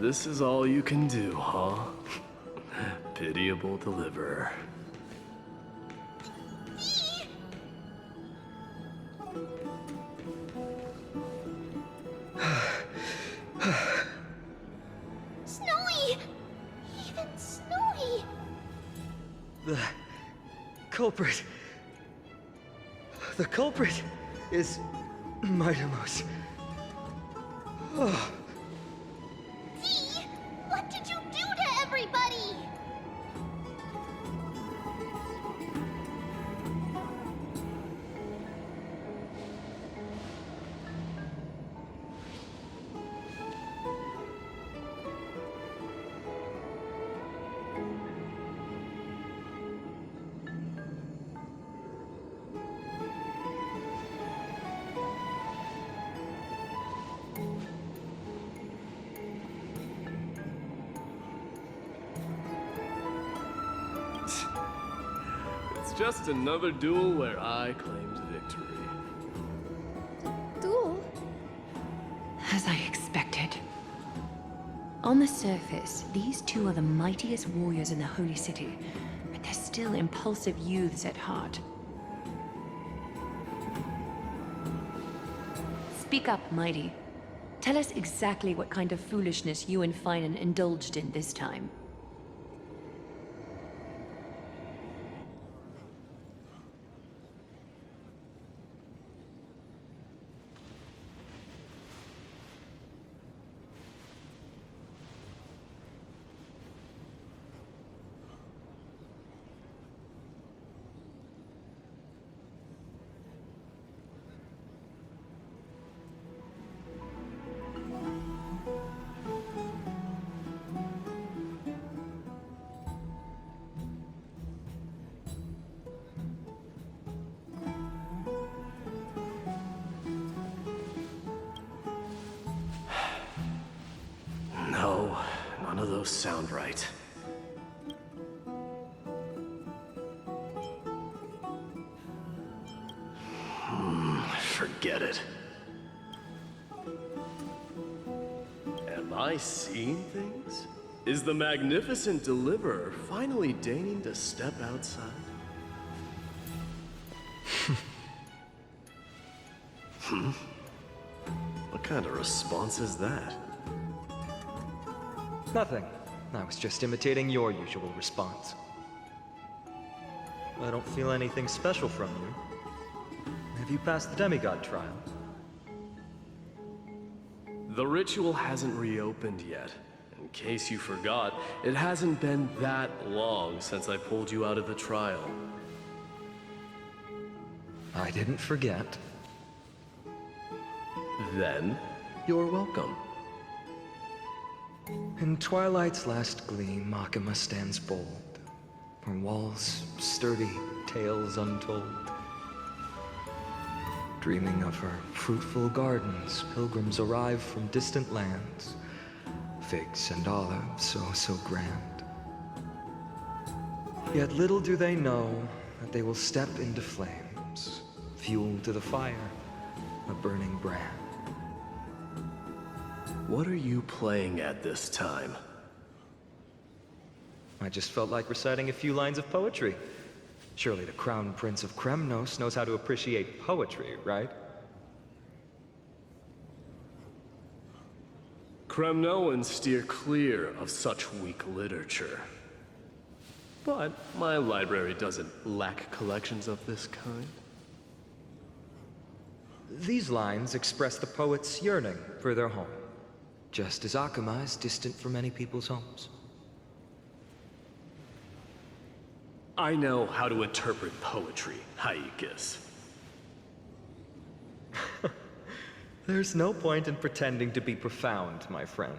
This is all you can do, huh? Pitiable deliverer. Snowy! Even Snowy! The culprit... The culprit is... Mydei. Oh. Dee! What did you do to everybody? It's just another duel where I claimed victory. Duel? As I expected. On the surface, these two are the mightiest warriors in the Holy City, but they're still impulsive youths at heart. Speak up, Mydei. Tell us exactly what kind of foolishness you and Phainon indulged in this time. No, none of those sound right. Forget it. Am I seeing things? Is the magnificent deliverer finally deigning to step outside? What kind of response is that? Nothing. I was just imitating your usual response. I don't feel anything special from you. Have you passed the demigod trial? The ritual hasn't reopened yet. In case you forgot, it hasn't been that long since I pulled you out of the trial. I didn't forget. Then, you're welcome. In twilight's last gleam, Makima stands bold. Her walls sturdy, tales untold. Dreaming of her fruitful gardens, pilgrims arrive from distant lands. Figs and olives, oh so grand. Yet little do they know that they will step into flames, fuel to the fire, a burning brand. What are you playing at this time? I just felt like reciting a few lines of poetry. Surely the Crown Prince of Kremnos knows how to appreciate poetry, right? Kremnoans steer clear of such weak literature. But my library doesn't lack collections of this kind. These lines express the poet's yearning for their home, just as Akama is distant from many people's homes. I know how to interpret poetry, Haikis. There's no point in pretending to be profound, my friend.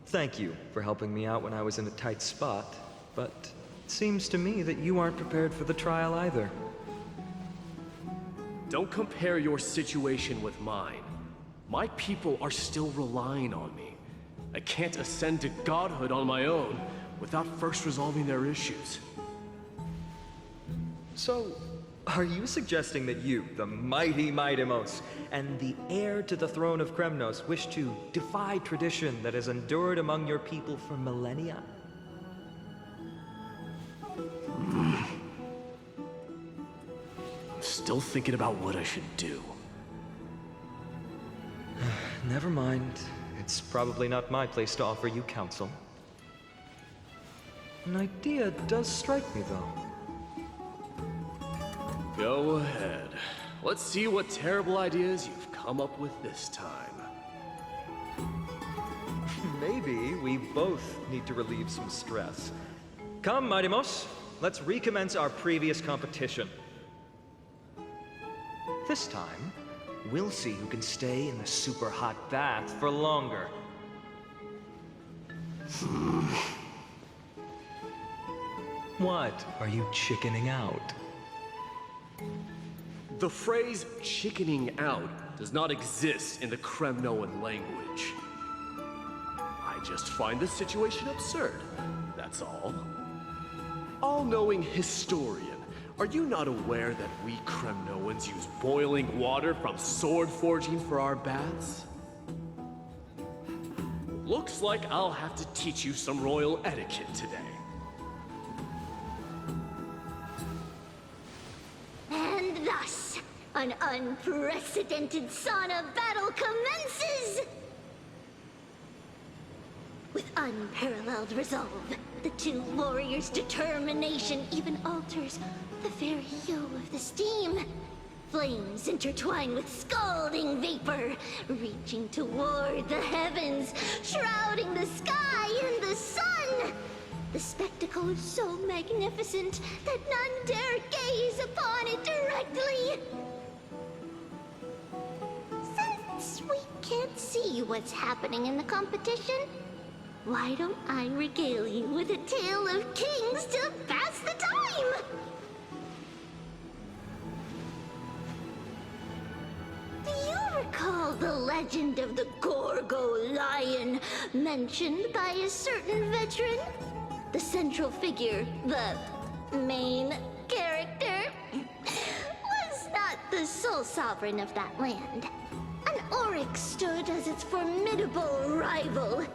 Thank you for helping me out when I was in a tight spot, but it seems to me that you aren't prepared for the trial either. Don't compare your situation with mine. My people are still relying on me. I can't ascend to godhood on my own without first resolving their issues. So, Are you suggesting that you, the mighty Mydei, and the heir to the throne of Kremnos, wish to defy tradition that has endured among your people for millennia? I'm still thinking about what I should do. Never mind. It's probably not my place to offer you counsel. An idea does strike me, though. Go ahead. Let's see what terrible ideas you've come up with this time. Maybe we both need to relieve some stress. Come, Mydei, let's recommence our previous competition. This time, we'll see who can stay in the super hot bath for longer. What? Are you chickening out? The phrase chickening out does not exist in the Kremnoan language. I just find this situation absurd, that's all. All-knowing historian, are you not aware that we Kremnoans use boiling water from sword forging for our baths? Looks like I'll have to teach you some royal etiquette today. And thus, an unprecedented sauna battle commences! With unparalleled resolve, the two warriors' determination even alters the very hue of the steam. Flames intertwine with scalding vapor, reaching toward the heavens, shrouding the sky and the sun. The spectacle is so magnificent that none dare gaze upon it directly. Since we can't see what's happening in the competition, why don't I regale you with a tale of kings to pass the time? Do you recall the legend of the Gorgo lion mentioned by a certain veteran? The central figure, the main character, was not the sole sovereign of that land. An oryx stood as its formidable rival.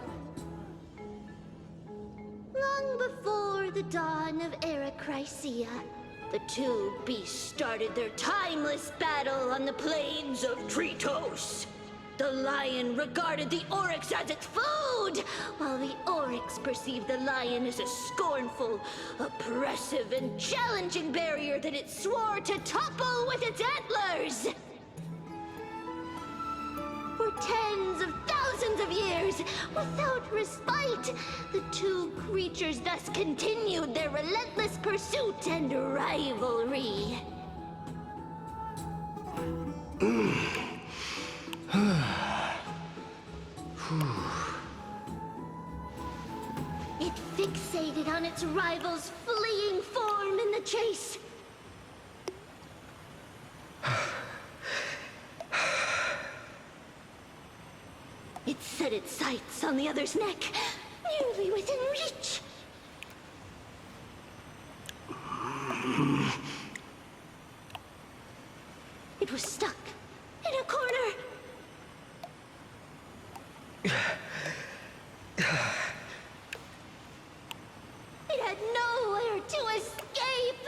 Long before the dawn of Era Chrysia, the two beasts started their timeless battle on the plains of Tritos. The lion regarded the oryx as its food, while the oryx perceived the lion as a scornful, oppressive, and challenging barrier that it swore to topple with its antlers. For tens of thousands of years, without respite, the two creatures thus continued their relentless pursuit and rivalry. It fixated on its rival's fleeing form in the chase. It set its sights on the other's neck, nearly within reach. It was stuck in a corner. It had nowhere to escape.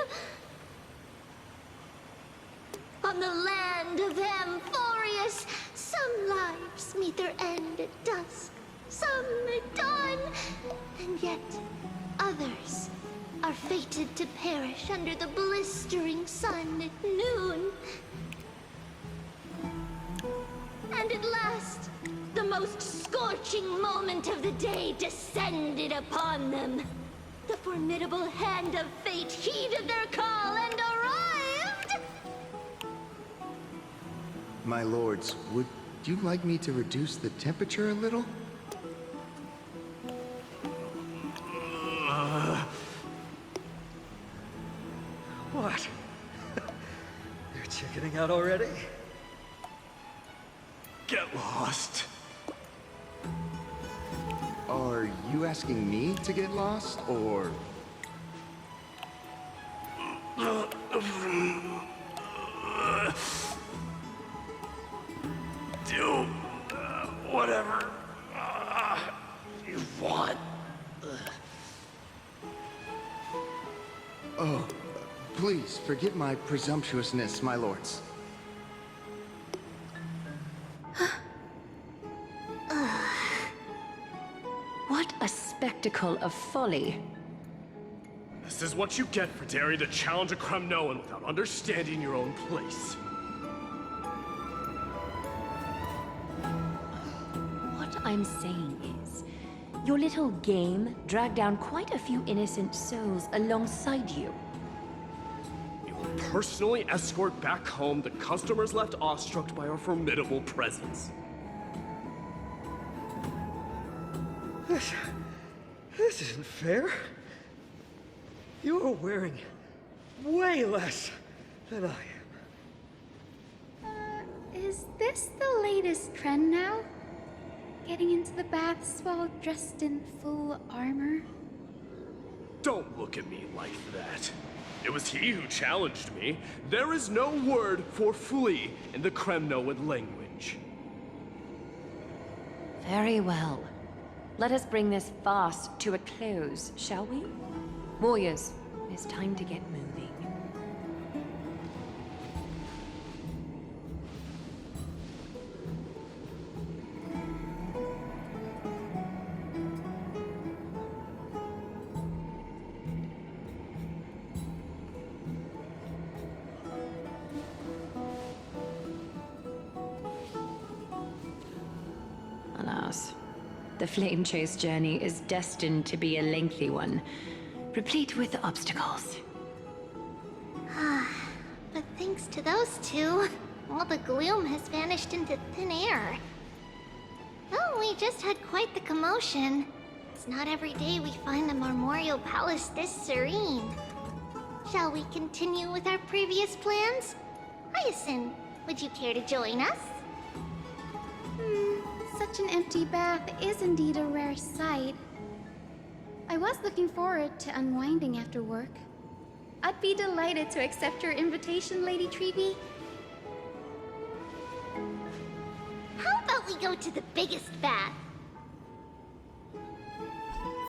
On the land of Amphorius, some lives meet their end at dusk, some at dawn, and yet others are fated to perish under the blistering sun at noon. And at last, the most scorching moment of the day descended upon them. The formidable hand of fate heeded their call and arrived! My lords, would you like me to reduce the temperature a little? What? You're chickening out already? Get lost. Are you asking me to get lost, or... Do whatever you want. Oh, please forgive my presumptuousness, my lords. What a spectacle of folly. This is what you get for daring to challenge a Kremnoan without understanding your own place. What I'm saying is, your little game dragged down quite a few innocent souls alongside you. You will personally escort back home the customers left awestruck by our formidable presence. This isn't fair. You're wearing way less than I am. Is this the latest trend now? Getting into the baths while dressed in full armor? Don't look at me like that. It was he who challenged me. There is no word for flee in the Kremnoan language. Very well. Let us bring this farce to a close, shall we? Warriors, it's time to get moving. Alas, the flame chase journey is destined to be a lengthy one, replete with obstacles. But thanks to those two, all the gloom has vanished into thin air. Well, we just had quite the commotion. It's not every day we find the Marmorial Palace this serene. Shall we continue with our previous plans? Hyacinth, would you care to join us? Such an empty bath is indeed a rare sight. I was looking forward to unwinding after work. I'd be delighted to accept your invitation, Lady Treevee. How about we go to the biggest bath?